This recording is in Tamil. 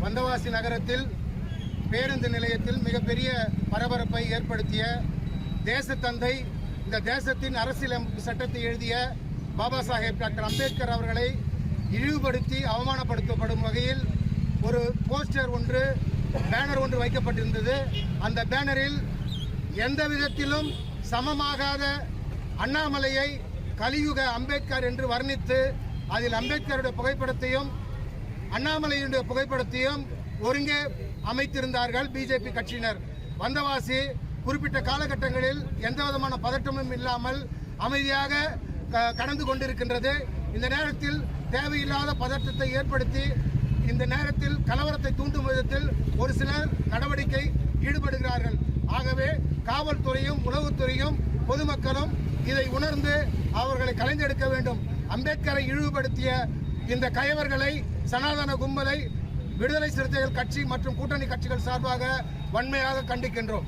வந்தவாசி நகரத்தில் பேருந்து நிலையத்தில் மிகப்பெரிய பரபரப்பை ஏற்படுத்திய தேசத்தந்தை, இந்த தேசத்தின் அரசியலமைப்பு சட்டத்தை எழுதிய பாபா சாஹேப் டாக்டர் அம்பேத்கர் அவர்களை இழிவுபடுத்தி அவமானப்படுத்தப்படும் வகையில் ஒரு போஸ்டர் ஒன்று, பேனர் ஒன்று வைக்கப்பட்டிருந்தது. அந்த பேனரில் எந்த விதத்திலும் சமமாகாத அண்ணாமலையை கலியுக அம்பேத்கர் என்று வர்ணித்து அதில் அம்பேத்கருடைய புகைப்படத்தையும் அண்ணாமலையுடைய புகைப்படத்தையும் ஒருங்கே அமைத்திருந்தார்கள் பிஜேபி கட்சியினர். வந்தவாசி குறிப்பிட்ட காலகட்டங்களில் எந்த விதமான பதட்டமும் இல்லாமல் அமைதியாக கடந்து கொண்டிருக்கின்றது. இந்த நேரத்தில் தேவையில்லாத பதட்டத்தை ஏற்படுத்தி இந்த நேரத்தில் கலவரத்தை தூண்டும் விதத்தில் ஒரு சிலர் நடவடிக்கை ஈடுபடுகிறார்கள். ஆகவே காவல்துறையும் உளவுத்துறையும் பொதுமக்களும் இதை உணர்ந்து அவர்களை கலைந்தெடுக்க வேண்டும். அம்பேத்கரை இழிவுபடுத்திய இந்த கயவர்களை, சனாதன கும்பலை விடுதலை சிறுத்தைகள் கட்சி மற்றும் கூட்டணி கட்சிகள் சார்பாக வன்மையாக கண்டிக்கின்றோம்.